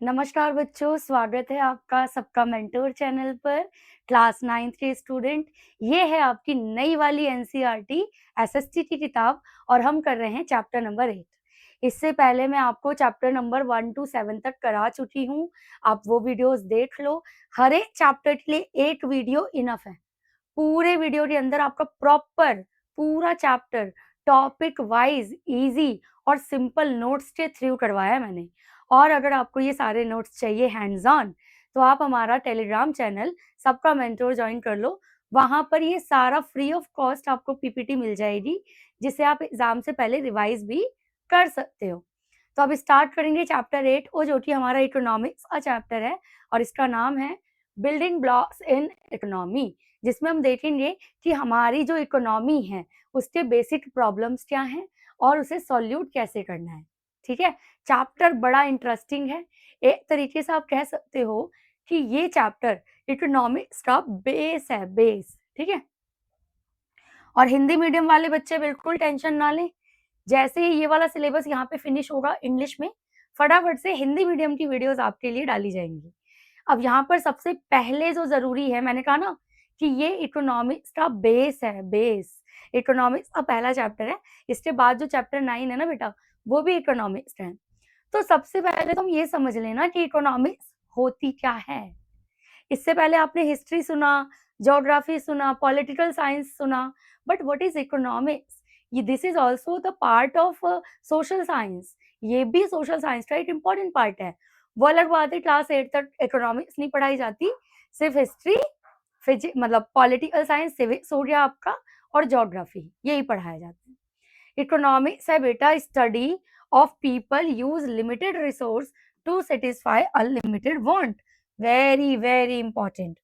नमस्कार बच्चों, स्वागत है आपका सबका मेंटोर चैनल पर। क्लास 9th के स्टूडेंट, ये है आपकी नई वाली एनसीईआरटी एसएसटी की किताब और हम कर रहे हैं चैप्टर नंबर 8। इससे पहले मैं आपको चैप्टर नंबर 1 to 7 तक करा चुकी हूँ। आप वो वीडियोस देख लो। हर एक चैप्टर के लिए एक वीडियो इनफ है। पूरे वीडियो के अंदर आपका प्रॉपर पूरा चैप्टर टॉपिक वाइज इजी और सिंपल नोट्स के थ्रू करवाया है मैंने। और अगर आपको ये सारे नोट्स चाहिए हैंड्स ऑन, तो आप हमारा टेलीग्राम चैनल सबका मेंटोर ज्वाइन कर लो। वहां पर ये सारा फ्री ऑफ कॉस्ट आपको पीपीटी मिल जाएगी, जिसे आप एग्जाम से पहले रिवाइज भी कर सकते हो। तो अब स्टार्ट करेंगे चैप्टर 8 और जो कि हमारा इकोनॉमिक्स का चैप्टर है और इसका नाम है बिल्डिंग ब्लॉक्स इन इकोनॉमी, जिसमें हम देखेंगे कि हमारी जो इकोनॉमी है उसके बेसिक प्रॉब्लम्स क्या हैं और उसे सॉल्यूट कैसे करना है। ठीक है, चैप्टर बड़ा इंटरेस्टिंग है। एक तरीके से आप कह सकते हो कि ये चैप्टर इकोनॉमिक्स का बेस है, बेस। ठीक है, और हिंदी मीडियम वाले बच्चे बिल्कुल टेंशन ना लें। जैसे ही ये वाला सिलेबस यहाँ पे फिनिश होगा इंग्लिश में, फटाफट से हिंदी मीडियम की वीडियोस आपके लिए डाली जाएंगी। अब यहाँ पर सबसे पहले जो जरूरी है, मैंने कहा ना कि ये इकोनॉमिक्स का बेस है, बेस। इकोनॉमिक्स का पहला चैप्टर है। इसके बाद जो चैप्टर 9 है ना बेटा, वो भी इकोनॉमिक्स है। तो सबसे पहले तो हम ये समझ लेना कि इकोनॉमिक्स होती क्या है। इससे पहले आपने हिस्ट्री सुना, ज्योग्राफी सुना, पॉलिटिकल साइंस सुना, बट व्हाट इज इकोनॉमिक्स? ये this is also the part of social science. ये भी सोशल साइंस का एक इम्पॉर्टेंट पार्ट है। वो अलग बात है, क्लास 8 तक इकोनॉमिक्स नहीं पढ़ाई जाती, सिर्फ हिस्ट्री, फिजिक्स मतलब पॉलिटिकल साइंस, सिविक्स हो गया आपका, और ज्योग्राफी, यही पढ़ाया जाता है। इकोनॉमिक्स है बेटा study of people use limited resource to satisfy unlimited want. Very very important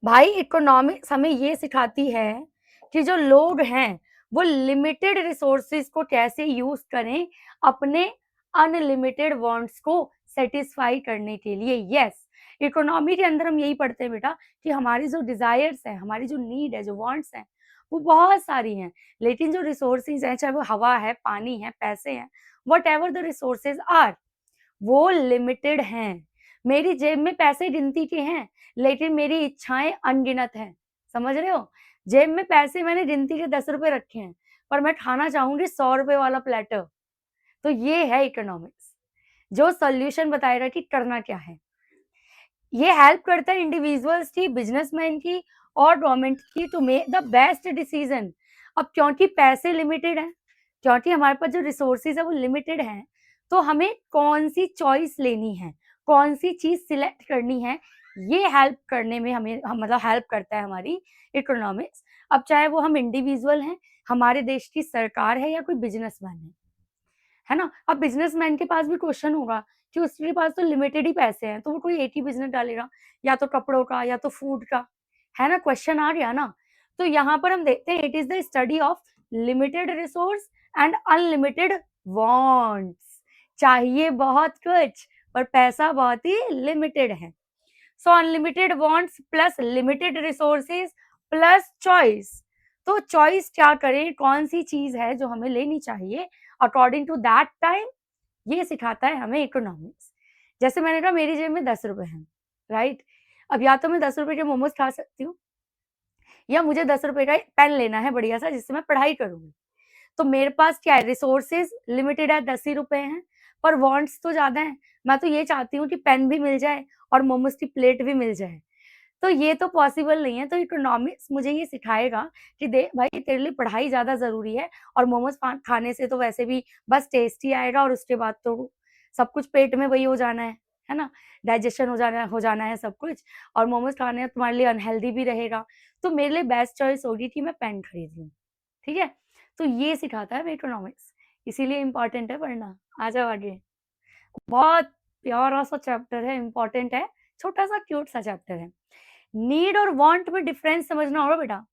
भाई। इकोनॉमिक्स हमें ये सिखाती है कि जो लोग हैं वो लिमिटेड रिसोर्सेज को कैसे यूज करें अपने अनलिमिटेड वांट्स को सेटिस्फाई करने के लिए। यस, इकोनॉमी के अंदर हम यही पढ़ते हैं बेटा कि हमारी जो डिजायर्स है, हमारी जो नीड है, जो वांट्स हैं, वो बहुत सारी हैं, लेकिन जो रिसोर्सेज हैं, चाहे वो हवा है, पानी है, पैसे हैं, whatever the resources are, वो लिमिटेड हैं। मेरी जेब में पैसे गिनती के हैं, लेकिन मेरी इच्छाएं अनगिनत हैं। समझ रहे हो? जेब में पैसे मैंने गिनती के 10 रुपए रखे हैं, पर मैं खाना चाहूंगी 100 रुपए वाला प्लेटर। तो ये है इकोनॉमिक्स, जो सॉल्यूशन बताएगा कि करना क्या है। ये हेल्प करता है इंडिविजुअल्स की, बिजनेसमैन की और गवर्नमेंट की to make the best decision. अब क्योंकि पैसे लिमिटेड हैं, क्योंकि हमारे पास जो रिसोर्सेज है वो लिमिटेड हैं, तो हमें कौन सी चॉइस लेनी है, कौन सी चीज सिलेक्ट करनी है, ये हेल्प करने में हमें मतलब हेल्प करता है हमारी इकोनॉमिक्स। अब चाहे वो हम इंडिविजुअल हैं, हमारे देश की सरकार है, या कोई बिजनेसमैन है ना। अब बिजनेसमैन के पास भी क्वेश्चन होगा कि उसके पास तो लिमिटेड ही पैसे हैं, तो वो कोई एक ही बिजनेस डालेगा, या तो कपड़ों का या तो फूड का, है ना। क्वेश्चन आ गया ना। तो यहाँ पर हम देखते हैं it is the study of limited resource and unlimited wants. चाहिए बहुत कुछ पर पैसा बहुत ही लिमिटेड है। So unlimited wants plus limited resources plus choice. तो चॉइस क्या करें, कौन सी चीज है जो हमें लेनी चाहिए अकॉर्डिंग टू दैट टाइम, ये सिखाता है हमें इकोनॉमिक्स। जैसे मैंने कहा मेरी जेब में 10 रुपए हैं, राइट। अब या तो मैं 10 रुपए के मोमोज खा सकती हूँ, या मुझे 10 रुपए का पेन लेना है बढ़िया सा, जिससे मैं पढ़ाई करूंगी। तो मेरे पास क्या है, रिसोर्सेज लिमिटेड है, 10 ही रुपए हैं, पर वांट्स तो ज्यादा है। मैं तो ये चाहती हूँ कि पेन भी मिल जाए और मोमोज की प्लेट भी मिल जाए, तो ये तो पॉसिबल नहीं है। तो इकोनॉमिक्स मुझे ये सिखाएगा कि देख भाई, तेरे लिए पढ़ाई ज्यादा जरूरी है, और मोमोज खाने से तो वैसे भी बस टेस्ट ही आएगा, और उसके बाद तो सब कुछ पेट में वही हो जाना है ना, डाइजेशन हो जाना है सब कुछ, और मोमोज खाने तुम्हारे लिए अनहेल्दी भी रहेगा। तो मेरे लिए बेस्ट चॉइस होगी कि मैं पेन खरीद लूँ। ठीक है, तो ये सिखाता है इकोनॉमिक्स, इसीलिए इंपॉर्टेंट है पढ़ना। आ जाओ आगे। बहुत प्यारा सा चैप्टर है, इंपॉर्टेंट है, छोटा सा क्यूट सा चैप्टर है। नीड और वांट में डिफरेंस समझना होगा बेटा।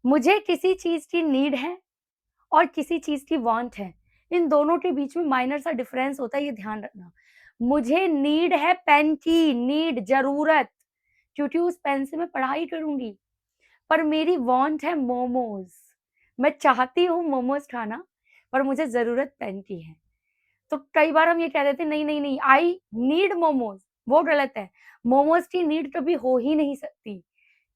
मुझे किसी चीज की नीड है और किसी चीज की वांट है, इन दोनों के बीच में माइनर सा डिफरेंस होता है, ये ध्यान रखना। मुझे नीड है पेन की, नीड जरूरत, क्योंकि उस पेन से मैं पढ़ाई करूंगी। पर मेरी वांट है मोमोज, मैं चाहती हूँ मोमोज खाना, पर मुझे जरूरत पेन की है। तो कई बार हम ये कह देते हैं नहीं नहीं नहीं आई नीड मोमोज, वो गलत है। मोमोज की नीड कभी हो ही नहीं सकती।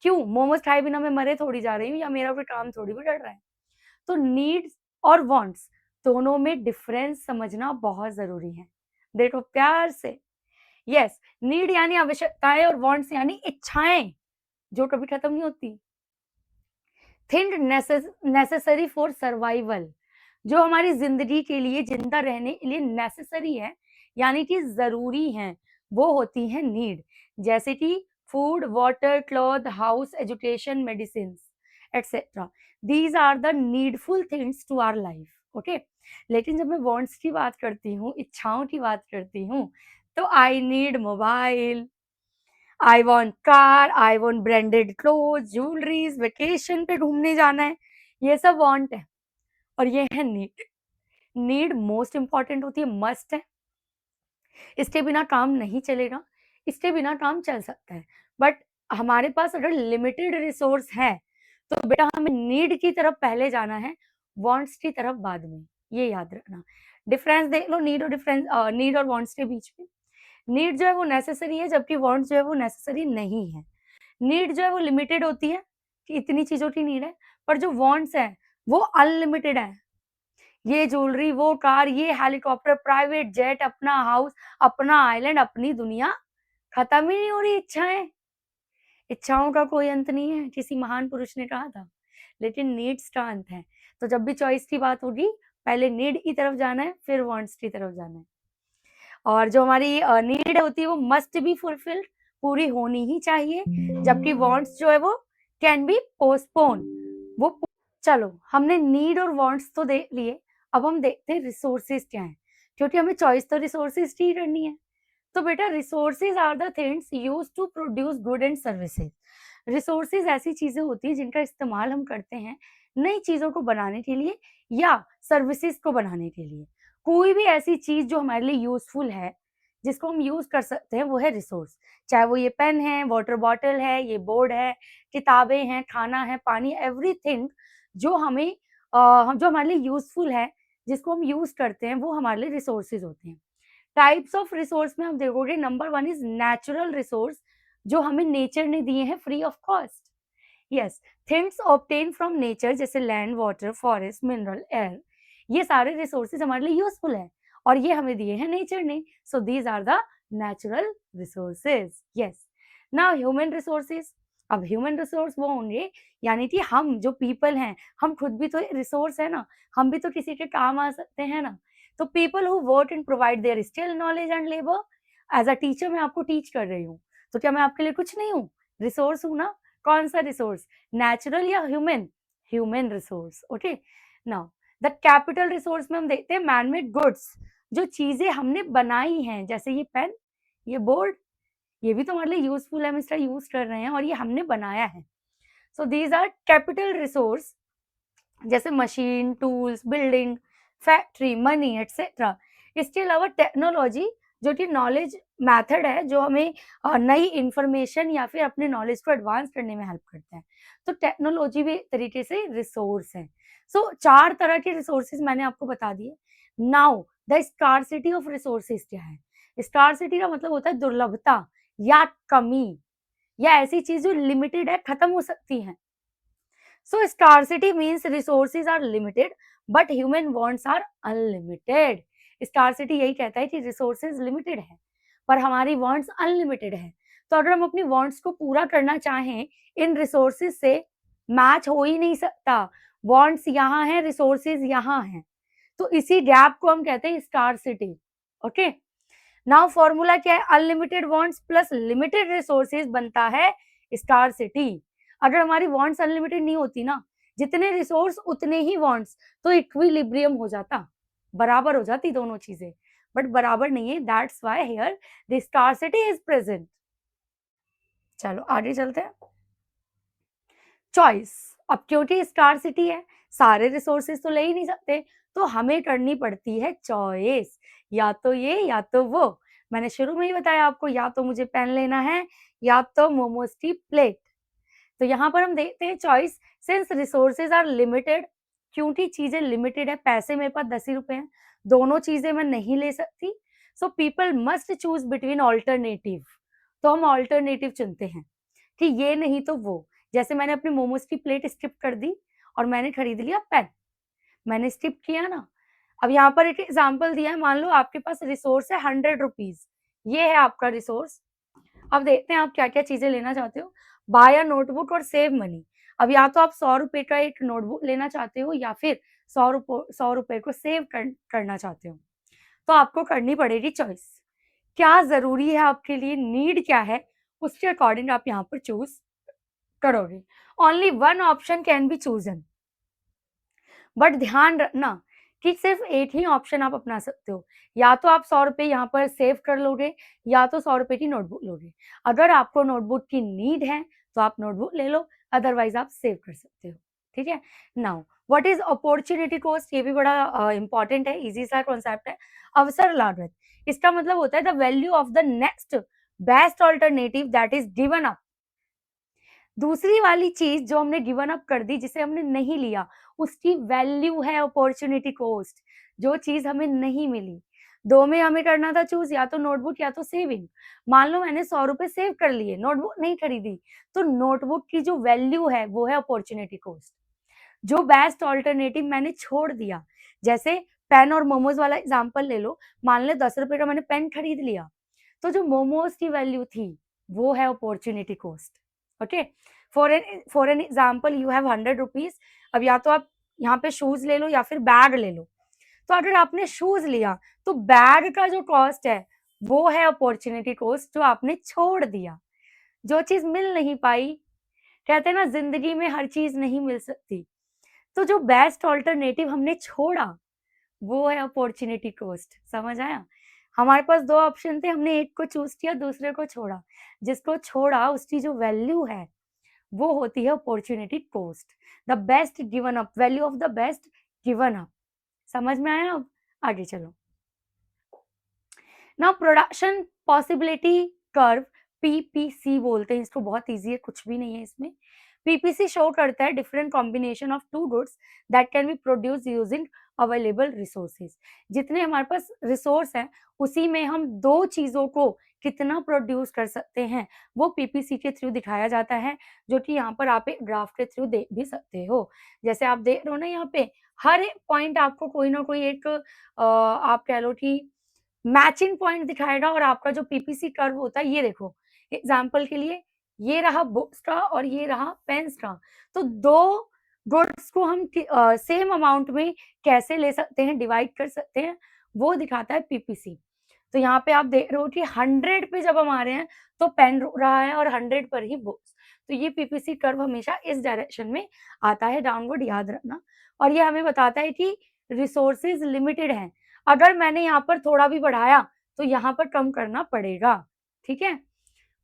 क्यों? मोमोज खाए बिना मैं मरे थोड़ी जा रही हूँ या मेरा कोई काम थोड़ी बिगड़ रहा है। तो नीड्स और वांट्स दोनों में डिफरेंस समझना बहुत जरूरी है। देखो प्यार से, यस, नीड यानी आवश्यकताएं और वांट्स यानी इच्छाएं जो कभी खत्म नहीं होती। थिंक नेसेसरी फॉर सर्वाइवल, जो हमारी जिंदगी के लिए, जिंदा रहने के लिए नेसेसरी है, यानी कि जरूरी है, वो होती है नीड। जैसे कि food, water, cloth, house, education, medicine etcetera. These are the needful things to our life. Okay, लेकिन जब मैं वांट्स की बात करती हूँ, इच्छाओं की बात करती हूँ, तो I need mobile, I want car, I want branded cloth, jewelleries, vacation पे घूमने जाना है, ये सब वांट है। और ये है नीड। नीड मोस्ट इंपॉर्टेंट होती है, मस्ट है, इसके बिना काम नहीं चलेगा, इसके बिना काम चल सकता है। बट हमारे पास अगर लिमिटेड रिसोर्स है तो बेटा हमें नीड की तरफ पहले जाना है, वांट्स की तरफ बाद में। ये याद रखना। डिफरेंस देख लो नीड और नीड और वांट्स के बीच में। नीड जो है वो नेसेसरी है, जबकि वांट्स जो है वो नेसेसरी नहीं है। नीड जो है वो लिमिटेड होती है कि इतनी चीजों की नीड है, पर जो वांट्स है वो अनलिमिटेड है। ये ज्वेलरी, वो कार, ये हेलीकॉप्टर, प्राइवेट जेट, अपना हाउस, अपना आइलैंड, अपनी दुनिया, खत्म ही नहीं हो रही इच्छाएं। इच्छाओं का कोई अंत नहीं है, किसी महान पुरुष ने कहा था, लेकिन नीड्स का अंत है। तो जब भी चॉइस की बात होगी, पहले नीड की तरफ जाना है, फिर वांट्स की तरफ जाना है। और जो हमारी नीड होती है वो मस्ट बी फुलफिल्ड, पूरी होनी ही चाहिए, जबकि वांट्स जो है वो कैन बी पोस्टपोन, वो। चलो हमने नीड और वांट्स तो देख लिए, अब हम देखते हैं रिसोर्सेज क्या है, क्योंकि हमें चॉइस तो रिसोर्सेज की करनी है। तो बेटा resources are the things used to produce good and services. Resources ऐसी चीजें होती है जिनका इस्तेमाल हम करते हैं नई चीजों को बनाने के लिए या सर्विसेज को बनाने के लिए। कोई भी ऐसी चीज जो हमारे लिए यूजफुल है, जिसको हम यूज कर सकते हैं, वो है रिसोर्स। चाहे वो ये पेन है, वाटर बॉटल है, ये बोर्ड है, किताबें हैं, खाना है, पानी, एवरीथिंग जो हमें जो हमारे लिए यूजफुल है, जिसको हम यूज करते हैं, वो हमारे लिए रिसोर्सेज होते हैं। टाइप्स ऑफ रिसोर्स में हम देखोगे, नंबर 1 इज नेचुरल रिसोर्स, जो हमें नेचर ने दिए हैं free of cost. Yes, things obtain from nature, जैसे land, water, forest, mineral, air, ये सारे रिसोर्सेज हमारे लिए यूजफुल है और ये हमें दिए हैं नेचर ने। So these are the natural resources. Yes, now human resources. अब ह्यूमन रिसोर्स वो होंगे, यानी कि हम जो पीपल हैं, हम खुद भी तो रिसोर्स है ना, हम भी तो किसी के काम आ सकते हैं ना। तो people who work and provide their skill, knowledge and labour. As a teacher मैं आपको टीच कर रही हूँ, तो क्या मैं आपके लिए कुछ नहीं हूँ? रिसोर्स हूँ ना। कौन सा रिसोर्स, नेचुरल या human? Human resource. Okay, now the capital resource में हम देखते हैं मैनमेड गुड्स, जो चीजें हमने बनाई हैं, जैसे ये पेन, ये बोर्ड, ये भी तो हमारे लिए यूजफुल है, हम इसका यूज कर रहे हैं और ये हमने बनाया है। So these are capital resource, जैसे machine, tools, building, factory, money etcetera. इसके अलावा टेक्नोलॉजी, जो कि नॉलेज मेथड है, जो हमें नई इंफॉर्मेशन या फिर अपने नॉलेज को एडवांस करने में हेल्प करता है। तो टेक्नोलॉजी भी एक तरीके से रिसोर्स है। सो 4 तरह के रिसोर्सेज मैंने आपको बता दिए। Now the scarcity of resources क्या है? स्कार्सिटी का मतलब होता है दुर्लभता या कमी, या ऐसी चीज जो लिमिटेड है, खत्म हो सकती है। So scarcity means resources are limited, but human wants are unlimited. Scarcity यही कहता है कि resources limited है, पर हमारी wants unlimited है। तो अगर हम अपनी wants को पूरा करना चाहें, इन resources से मैच हो ही नहीं सकता। wants यहाँ है, resources यहाँ है, तो इसी गैप को हम कहते हैं scarcity। ओके, नाउ फॉर्मूला क्या है? Unlimited wants plus limited resources बनता है स्कार्सिटी। अगर हमारी वांट्स अनलिमिटेड नहीं होती ना, जितने रिसोर्स उतने ही वांट्स, तो इक्विलिब्रियम हो जाता, बराबर हो जाती दोनों चीजें, बट बराबर नहीं है। That's why here the scarcity is present. चलो आगे चलते हैं। चॉइस। अब क्योंकि स्कार्सिटी है, सारे रिसोर्सेज तो ले ही नहीं सकते, तो हमें करनी पड़ती है चॉइस, या तो ये या तो वो। मैंने शुरू में ही बताया आपको, या तो मुझे पेन लेना है या तो मोमोज की प्लेट। तो यहाँ पर हम देखते हैं choice, since resources are limited, क्योंकि चीजें लिमिटेड है। पैसे मेरे पास 10 ही रुपए हैं, दोनों चीजें मैं नहीं ले सकती, so people must choose between alternative. तो हम ऑल्टरनेटिव चुनते हैं कि ये नहीं तो वो। जैसे मैंने अपनी मोमोज की प्लेट स्किप कर दी और मैंने खरीद लिया पेन, मैंने स्किप किया ना। अब यहाँ पर एक एग्जाम्पल दिया है, मान लो आपके पास रिसोर्स है 100 रुपीज, ये है आपका रिसोर्स। अब देखते हैं आप क्या क्या चीजें लेना चाहते हो। बाय अ नोटबुक और सेव मनी। अब या तो आप 100 रुपए का एक नोटबुक लेना चाहते हो या फिर 100 रुपए को सेव करना चाहते हो। तो आपको करनी पड़ेगी चॉइस, क्या जरूरी है आपके लिए, नीड क्या है, उसके अकॉर्डिंग आप यहाँ पर चूज करोगे। Only one option can be chosen, but ध्यान रखना कि सिर्फ एक ही ऑप्शन आप अपना सकते हो। या तो आप 100 रुपए यहाँ पर सेव कर लोगे या तो 100 रुपए की नोटबुक लोगे। अगर आपको नोटबुक की नीड है तो आप नोटबुक ले लो, अदरवाइज आप सेव कर सकते हो। ठीक है। Now what is opportunity cost, ये भी बड़ा इंपॉर्टेंट है, इजी सा कॉन्सेप्ट है। अवसर लागत, इसका मतलब होता है the value of the next best alternative that is given up. दूसरी वाली चीज जो हमने गिवन अप कर दी, जिसे हमने नहीं लिया, उसकी वैल्यू है अपॉर्चुनिटी कॉस्ट, जो चीज हमें नहीं मिली। दो में हमें करना था चूज, या तो नोटबुक या तो सेविंग। मान लो मैंने 100 रुपए सेव कर लिए, नोटबुक नहीं खरीदी, तो नोटबुक की जो वैल्यू है वो है अपॉर्चुनिटी कॉस्ट। जो बेस्ट ऑल्टरनेटिव मैंने छोड़ दिया, जैसे पेन और मोमोज वाला एग्जाम्पल ले लो, मान लो 10 रुपए का मैंने पेन खरीद लिया, तो जो मोमोज की वैल्यू थी वो है opportunity cost. Okay, for an example you have 100 rupees. अब या तो आप यहाँ पे शूज ले लो या फिर बैग ले लो। तो अगर आपने शूज लिया तो बैग का जो कॉस्ट है वो है अपॉर्चुनिटी कॉस्ट, जो आपने छोड़ दिया, जो चीज मिल नहीं पाई। कहते हैं ना जिंदगी में हर चीज नहीं मिल सकती, तो जो बेस्ट ऑल्टरनेटिव हमने छोड़ा वो है अपॉर्चुनिटी कॉस्ट। समझ आया? हमारे पास दो ऑप्शन थे, हमने एक को चूज किया, दूसरे को छोड़ा। जिसको छोड़ा उसकी जो वैल्यू है वो होती है opportunity cost, the best given up, value of the best given up. समझ में आया? अब आगे चलो। Now production possibility curve, PPC बोलते हैं इसको, बहुत इजी है, कुछ भी नहीं है इसमें। पीपीसी शो करता है different combination of two goods that can be produce using available resources. जितने हमारे पास रिसोर्स हैं उसी में हम दो चीजों को कितना प्रोड्यूस कर सकते हैं वो पीपीसी के थ्रू दिखाया जाता है, जो कि यहाँ पर आप एक ग्राफ के थ्रू देख भी सकते हो। जैसे आप देख रहे हो ना, यहाँ पे हर एक पॉइंट आपको कोई ना कोई एक आप कह लो कि मैचिंग पॉइंट दिखाएगा, और आपका जो पीपीसी कर्व होता है, ये देखो एग्जाम्पल के लिए, ये रहा बुक्स का और ये रहा पेन्स का। तो दो गुड्स को हम सेम अमाउंट में कैसे ले सकते हैं, डिवाइड कर सकते हैं, वो दिखाता है पीपीसी। तो यहाँ पे आप देख रहे हो कि 100 पे जब हम आ रहे हैं तो पेन रुक रहा है और 100 पर ही बुक्स। तो ये पीपीसी कर्व हमेशा इस डायरेक्शन में आता है, डाउनवर्ड, याद रखना। और ये हमें बताता है कि रिसोर्सेज लिमिटेड हैं, अगर मैंने यहाँ पर थोड़ा भी बढ़ाया तो यहाँ पर कम करना पड़ेगा। ठीक है।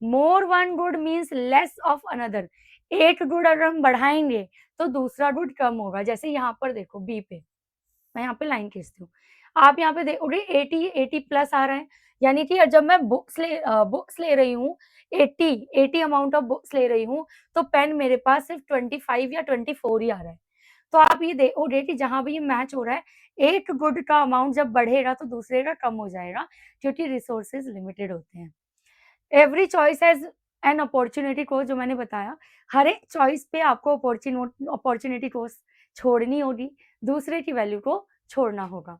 More one good means less of another, एक गुड अगर हम बढ़ाएंगे तो दूसरा गुड कम होगा। जैसे यहाँ पर देखो बी पे, मैं यहाँ पे लाइन खींचती हूँ, आप यहाँ पे देखोगे 80 प्लस आ रहा है, यानी कि जब मैं बुक्स ले रही हूँ, 80 अमाउंट ऑफ बुक्स ले रही हूँ, तो पेन मेरे पास सिर्फ 25 या 24 ही आ रहा है। तो आप ये देखोगे कि जहां भी ये मैच हो रहा है, एक गुड का अमाउंट जब बढ़ेगा तो दूसरे का कम हो जाएगा, क्योंकि रिसोर्सेज लिमिटेड होते हैं। Every choice has an opportunity cost, जो मैंने बताया, हर एक चॉइस पे आपको अपॉर्चुनिटी कॉस्ट छोड़नी होगी, दूसरे की वैल्यू को छोड़ना होगा।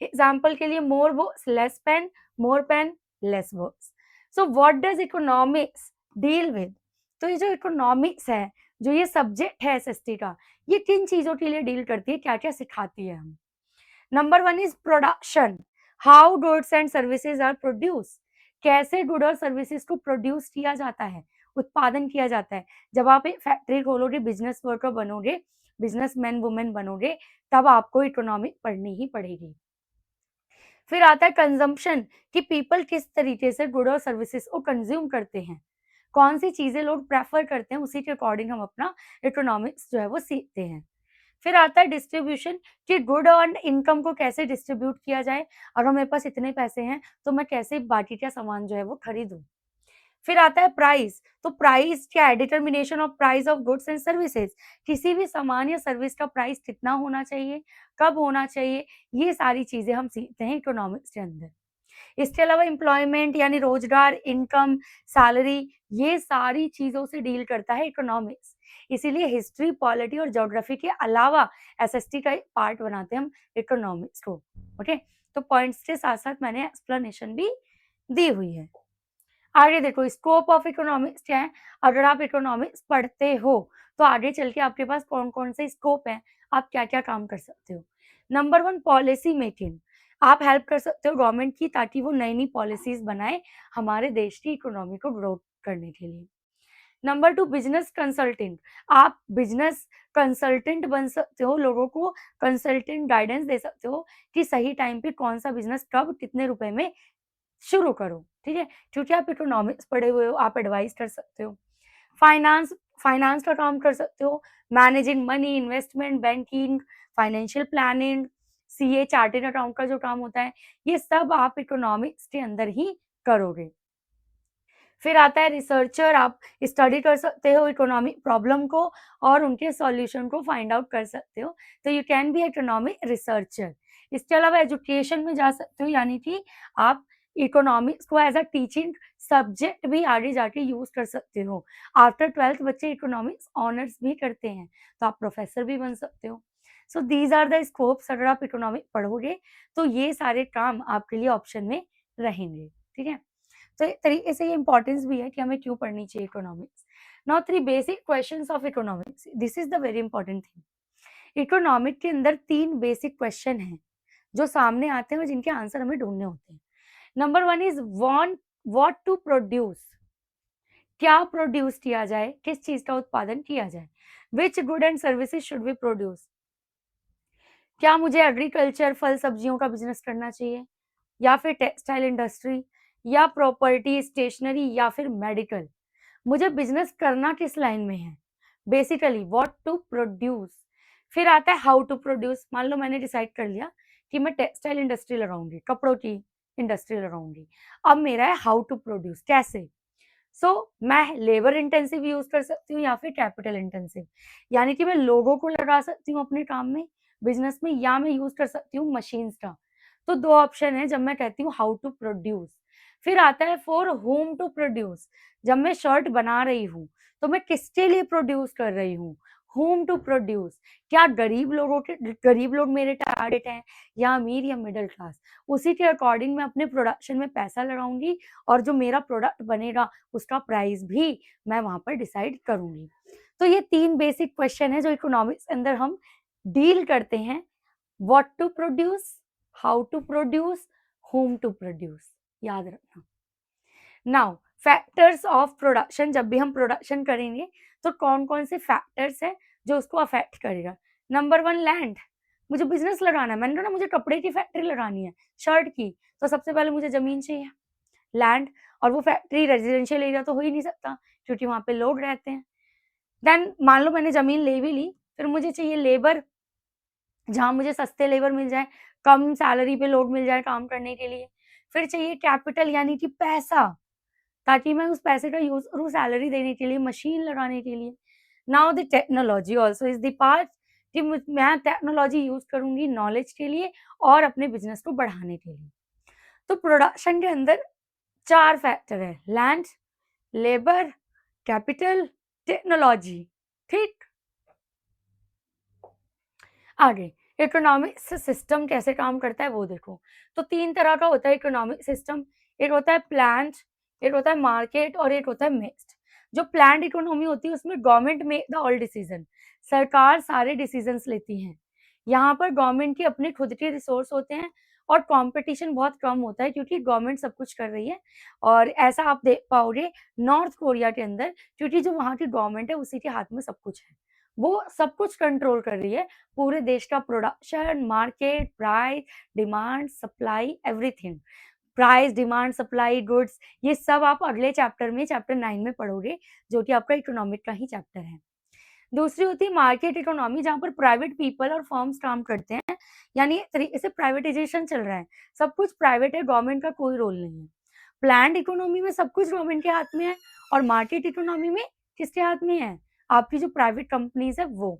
एग्जाम्पल के लिए more books less pen, more pen less books. So what does economics deal with? तो ये जो इकोनॉमिक्स है, जो ये सब्जेक्ट है एसएसटी का, ये किन चीजों के लिए डील करती है, क्या क्या सिखाती है हम? Number 1 is production, how goods and services are produce, कैसे गुड और सर्विसेज को प्रोड्यूस किया जाता है, उत्पादन किया जाता है। जब आप एक फैक्ट्री खोलोगे, बिजनेस वर्कर बनोगे, बिजनेसमैन वुमेन बनोगे, तब आपको इकोनॉमिक पढ़नी ही पड़ेगी। फिर आता है कंजम्पशन, कि पीपल किस तरीके से गुड और सर्विसेज को कंज्यूम करते हैं, कौन सी चीजें लोग प्रेफर करते हैं, उसी के अकॉर्डिंग हम अपना इकोनॉमिक्स जो है वो सीखते हैं। फिर आता है डिस्ट्रीब्यूशन, कि गुड और इनकम को कैसे डिस्ट्रीब्यूट किया जाए, अगर मेरे पास इतने पैसे हैं तो मैं कैसे बाकी का सामान जो है वो खरीदूं। फिर आता है प्राइस, तो प्राइस क्या है, determination of price of goods and services, किसी भी सामान या सर्विस का प्राइस कितना होना चाहिए, कब होना चाहिए, ये सारी चीजें हम सीखते हैं इकोनॉमिक्स के अंदर। इसके अलावा एम्प्लॉयमेंट यानी रोजगार, इनकम, सैलरी, ये सारी चीजों से डील करता है इकोनॉमिक्स। इसीलिए हिस्ट्री, पॉलिटी और ज्योग्राफी के अलावा एसएसटी का एक पार्ट बनाते हैं हम इकोनॉमिक्स को। ओके, तो पॉइंट्स के साथ साथ मैंने एक्सप्लेनेशन भी दी हुई है। आगे देखो, स्कोप ऑफ इकोनॉमिक्स क्या है। अगर आप इकोनॉमिक्स पढ़ते हो तो आगे चल के आपके पास कौन कौन से स्कोप है, आप क्या क्या काम कर सकते हो। नंबर 1, पॉलिसी मेकिंग, आप हेल्प कर सकते हो गवर्नमेंट की ताकि वो नई नई पॉलिसीज बनाए हमारे देश की इकोनॉमी को ग्रो करने के लिए। नंबर 2, बिजनेस कंसल्टेंट, आप बिजनेस कंसल्टेंट बन सकते हो, लोगों को कंसल्टेंट गाइडेंस दे सकते हो कि सही टाइम पे कौन सा बिजनेस कब कितने रुपए में शुरू करो, ठीक है, क्योंकि आप इकोनॉमिक्स पढ़े हुए हो, आप एडवाइस कर सकते हो। फाइनेंस, फाइनेंस का काम कर सकते हो, managing money, investment, banking, financial planning, CA, chartered account का जो काम होता है, ये सब आप इकोनॉमिक्स के अंदर ही करोगे। फिर आता है रिसर्चर, आप स्टडी कर सकते हो इकोनॉमिक प्रॉब्लम को और उनके सॉल्यूशन को फाइंड आउट कर सकते हो, तो you can be economic researcher. इसके अलावा एजुकेशन में जा सकते हो, यानी कि आप इकोनॉमिक्स को एज अ टीचिंग सब्जेक्ट भी आगे जाके यूज कर सकते हो। आफ्टर 12th बच्चे इकोनॉमिक्स ऑनर्स भी करते हैं, तो आप प्रोफेसर भी बन सकते हो। So these are the scopes, अगर आप इकोनॉमिक पढ़ोगे तो ये सारे काम आपके लिए ऑप्शन में रहेंगे, ठीक है। तो एक तरीके से ये इंपॉर्टेंस भी है कि हमें क्यों पढ़नी चाहिए economics. Now 3 basic questions of economics, this is the very important thing. Economic के अंदर 3 बेसिक क्वेश्चन हैं जो सामने आते हैं और जिनके आंसर हमें ढूंढने होते हैं। Number 1 is want what to produce, क्या प्रोड्यूस किया जाए, किस चीज का उत्पादन किया जाए। Which good and services should be produce, क्या मुझे एग्रीकल्चर, फल सब्जियों का बिजनेस करना चाहिए, या फिर टेक्सटाइल इंडस्ट्री, या प्रॉपर्टी, स्टेशनरी, या फिर मेडिकल। मुझे बिजनेस करना किस लाइन में है, बेसिकली व्हाट टू प्रोड्यूस। फिर आता है हाउ टू प्रोड्यूस, मान लो मैंने डिसाइड कर लिया कि मैं टेक्सटाइल इंडस्ट्री लगाऊंगी, कपड़ों की इंडस्ट्री लगाऊंगी। अब मेरा है हाउ टू प्रोड्यूस, कैसे। मैं लेबर इंटेंसिव यूज कर सकती हूँ या फिर कैपिटल इंटेंसिव, यानी कि मैं लोगों को लगा सकती हूँ अपने काम में, बिजनेस में, या मैं यूज कर सकती हूँ मशीन्स का। तो 2 ऑप्शन है जब मैं कहती हूँ हाउ टू प्रोड्यूस। फिर आता है फॉर होम टू प्रोड्यूस, जब मैं शर्ट बना रही हूँ तो मैं किसके लिए प्रोड्यूस कर रही हूँ, होम टू प्रोड्यूस। क्या गरीब लोग मेरे टारगेट हैं, या अमीर या मिडिल क्लास, उसी के अकॉर्डिंग मैं अपने प्रोडक्शन में पैसा लगाऊंगी और जो मेरा प्रोडक्ट बनेगा उसका प्राइस भी मैं वहां पर डिसाइड करूंगी। तो ये 3 बेसिक क्वेश्चन है जो इकोनॉमिक्स के अंदर हम डील करते हैं। What to produce, how to produce, whom to produce, याद रखना। नाउ फैक्टर्स ऑफ प्रोडक्शन, जब भी हम प्रोडक्शन करेंगे तो कौन कौन से फैक्टर्स हैं जो उसको अफेक्ट करेगा। नंबर 1, लैंड, मुझे बिजनेस लगाना है, मैंने कहा ना मुझे कपड़े की फैक्ट्री लगानी है, शर्ट की, तो सबसे पहले मुझे जमीन चाहिए, लैंड, और वो फैक्ट्री रेजिडेंशियल एरिया तो हो ही नहीं सकता क्योंकि वहां पे लोग रहते हैं। देन मान लो मैंने जमीन ले भी ली, फिर मुझे चाहिए लेबर, जहां मुझे सस्ते लेबर मिल जाए, कम सैलरी पे लोग मिल जाए काम करने के लिए। फिर चाहिए कैपिटल यानी कि पैसा, ताकि मैं उस पैसे का यूज करूँ सैलरी देने के लिए, मशीन लगाने के लिए। Now the technology also is the part, कि मैं टेक्नोलॉजी यूज करूंगी नॉलेज के लिए और अपने बिजनेस को बढ़ाने के लिए। तो प्रोडक्शन के अंदर 4 फैक्टर है, लैंड, लेबर, कैपिटल, टेक्नोलॉजी, ठीक। आगे इकोनॉमिक सिस्टम कैसे काम करता है वो देखो। तो 3 तरह का होता है इकोनॉमिक सिस्टम, एक होता है प्लान्ड, एक होता है मार्केट और एक होता है मिक्स्ड। जो प्लान्ड इकोनॉमी होती है उसमें government make the all decision, सरकार सारे डिसीजंस लेती है। यहाँ पर गवर्नमेंट की अपने खुद के रिसोर्स होते हैं और कंपटीशन बहुत कम होता है क्योंकि गवर्नमेंट सब कुछ कर रही है। और ऐसा आप देख पाओगे नॉर्थ कोरिया के अंदर, क्योंकि जो वहाँ की गवर्नमेंट है उसी के हाथ में सब कुछ है, वो सब कुछ कंट्रोल कर रही है, पूरे देश का production, market, price, demand, supply, everything. Price, demand, supply, goods, ये सब आप अगले चैप्टर में, चैप्टर 9 में पढ़ोगे, जो कि आपका इकोनॉमिक का ही चैप्टर है। दूसरी होती है मार्केट इकोनॉमी, जहां पर प्राइवेट पीपल और फर्म्स काम करते हैं, यानी एक तरीके से प्राइवेटाइजेशन चल रहा है, सब कुछ प्राइवेट है, गवर्नमेंट का कोई रोल नहीं है। प्लान्ड इकोनॉमी में सब कुछ गवर्नमेंट के हाथ में है और मार्केट इकोनॉमी में किसके हाथ में है, आपकी जो प्राइवेट कंपनीज है वो।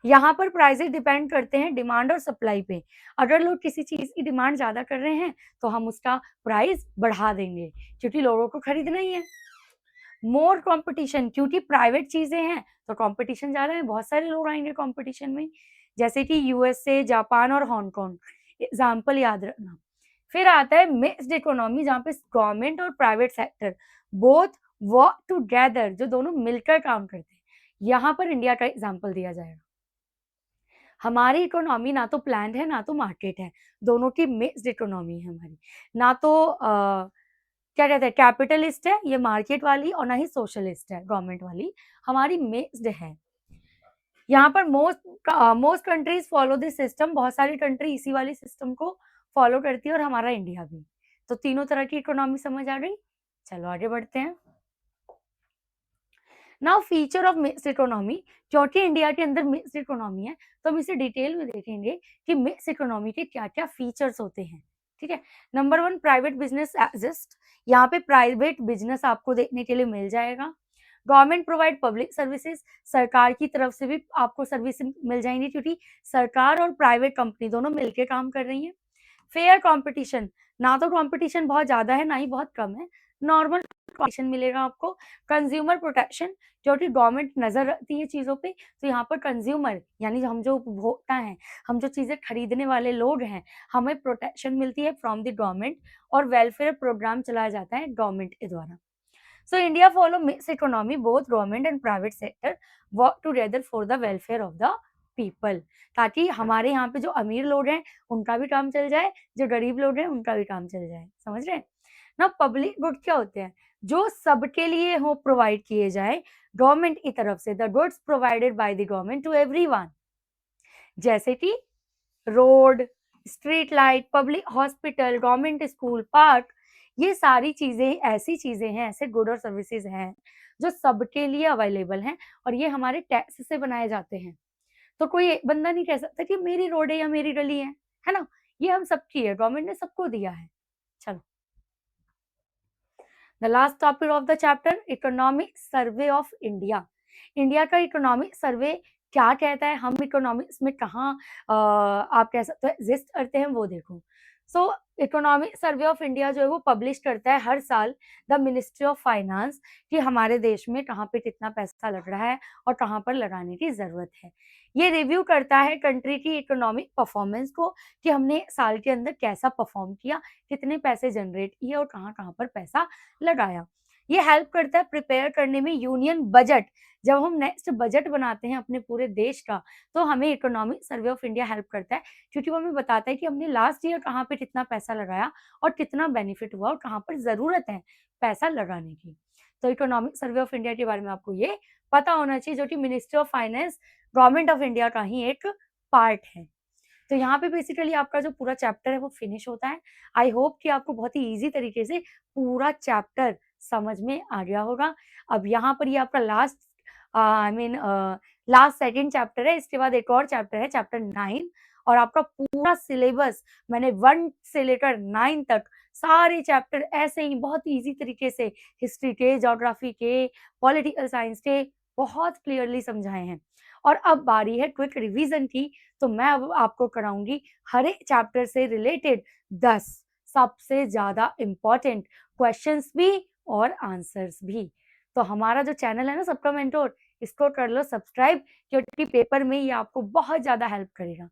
यहाँ पर प्राइसेस डिपेंड करते हैं डिमांड और सप्लाई पे। अगर लोग किसी चीज की डिमांड ज्यादा कर रहे हैं तो हम उसका प्राइस बढ़ा देंगे क्योंकि लोगों को खरीदना ही है। मोर कंपटीशन, क्योंकि प्राइवेट चीजें हैं तो कंपटीशन ज्यादा है, बहुत सारे लोग आएंगे कंपटीशन में, जैसे कि यूएसए, जापान और हांगकांग, एग्जाम्पल याद रखना। फिर आता है मिक्स्ड इकोनॉमी, जहाँ पे गवर्नमेंट और private sector both work together, जो दोनों मिलकर काम करते हैं। यहाँ पर इंडिया का एग्जाम्पल दिया जाएगा। हमारी इकोनॉमी ना तो प्लान्ड है ना तो मार्केट है, दोनों की मिक्स्ड इकोनॉमी है हमारी। ना तो क्या कहते हैं कैपिटलिस्ट है ये मार्केट वाली, और ना ही सोशलिस्ट है गवर्नमेंट वाली, हमारी मिक्स्ड है। यहाँ पर most countries follow this system, बहुत सारी कंट्री इसी वाली सिस्टम को फॉलो करती है और हमारा इंडिया भी। तो तीनों तरह की इकोनॉमी समझ आ गई। चलो आगे बढ़ते हैं। Now feature of mixed economy, क्योंकि इंडिया के अंदर मिक्स्ड इकोनॉमी है तो हम इसे डिटेल में देखेंगे कि मिक्स्ड इकोनॉमी के क्या क्या फीचर्स होते हैं। ठीक है, नंबर 1, प्राइवेट बिजनेस एग्जिस्ट। यहाँ पे प्राइवेट बिजनेस आपको देखने के लिए मिल जाएगा। गवर्नमेंट प्रोवाइड पब्लिक सर्विसेज, सरकार की तरफ से भी आपको सर्विस मिल जाएंगी क्योंकि सरकार और प्राइवेट कंपनी दोनों मिलकर काम कर रही है। फेयर कंपटीशन, ना तो कंपटीशन बहुत ज्यादा है ना ही बहुत कम है, नॉर्मल कंपटीशन मिलेगा आपको। कंज्यूमर प्रोटेक्शन, क्योंकि गवर्नमेंट नजर रखती है चीजों पे, तो यहाँ पर कंज्यूमर यानी हम जो उपभोक्ता हैं, हम जो चीजें खरीदने वाले लोग हैं, हमें प्रोटेक्शन मिलती है फ्रॉम द गवर्नमेंट, और वेलफेयर प्रोग्राम चलाया जाता है गवर्नमेंट के द्वारा। So India follow mixed economy, both government and private sector work together for the welfare of the people, ताकि हमारे यहाँ पे जो अमीर लोग हैं उनका भी काम चल जाए, जो गरीब लोग हैं उनका भी काम चल जाए। समझ रहे हैं ना। पब्लिक गुड क्या होते हैं, जो सबके लिए हो प्रोवाइड किए जाए गवर्नमेंट की तरफ से, the goods provided by the government to everyone, जैसे कि road, street light, public hospital, government school, park, ये सारी चीजें ऐसी चीजें हैं, ऐसे गुड और सर्विसेज हैं जो सबके लिए अवेलेबल हैं और ये हमारे टैक्स से बनाए जाते हैं। तो कोई एक बंदा नहीं कह सकता कि मेरी रोड है या मेरी गली है ना, ये हम सबकी है, गवर्नमेंट ने सबको दिया है। चलो, the last topic of the chapter, economic survey of India. India का इकोनॉमिक सर्वे क्या कहता है, हम इकोनॉमिक्स में कहाँ आप कह सकते हो एग्जिस्ट करते हैं, वो देखो। सो इकोनॉमिक सर्वे ऑफ इंडिया जो है वो पब्लिश करता है हर साल द मिनिस्ट्री ऑफ फाइनेंस, कि हमारे देश में कहाँ पे कितना पैसा लग रहा है और कहाँ पर लगाने की जरूरत है। ये रिव्यू करता है कंट्री की इकोनॉमिक परफॉर्मेंस को, कि हमने साल के अंदर कैसा परफॉर्म किया, कितने पैसे जनरेट किए और कहाँ कहाँ पर पैसा लगाया। ये हेल्प करता है प्रिपेयर करने में यूनियन बजट। जब हम नेक्स्ट बजट बनाते हैं अपने पूरे देश का, तो हमें economic survey of India help करता है, क्योंकि वो हमें बताता है कि हमने लास्ट ईयर कहाँ पे कितना पैसा लगाया और कितना बेनिफिट हुआ और कहाँ पर जरूरत है पैसा लगाने की। तो इकोनॉमिक सर्वे ऑफ इंडिया के बारे में आपको ये पता होना चाहिए, जो कि ministry of finance government of India का ही एक पार्ट है। तो यहाँ पे बेसिकली आपका जो पूरा चैप्टर है वो फिनिश होता है। आई होप कि आपको बहुत ही इजी तरीके से पूरा चैप्टर समझ में आ गया होगा। अब यहाँ पर ये आपका लास्ट लास्ट सेकंड चैप्टर है, इसके बाद एक और चैप्टर है चैप्टर 9, और आपका पूरा सिलेबस मैंने 1 से लेकर 9 तक सारे चैप्टर ऐसे ही बहुत इजी तरीके से हिस्ट्री के, ज्योग्राफी के, पॉलिटिकल साइंस के बहुत क्लियरली समझाए हैं। और अब बारी है क्विक रिवीजन की, तो मैं अब आपको कराऊंगी हर एक चैप्टर से रिलेटेड 10 सबसे ज्यादा इंपॉर्टेंट क्वेश्चंस भी और आंसर्स भी। तो हमारा जो चैनल है ना सबका मेंटोर, इसको कर लो सब्सक्राइब, क्योंकि पेपर में ये आपको बहुत ज्यादा हेल्प करेगा।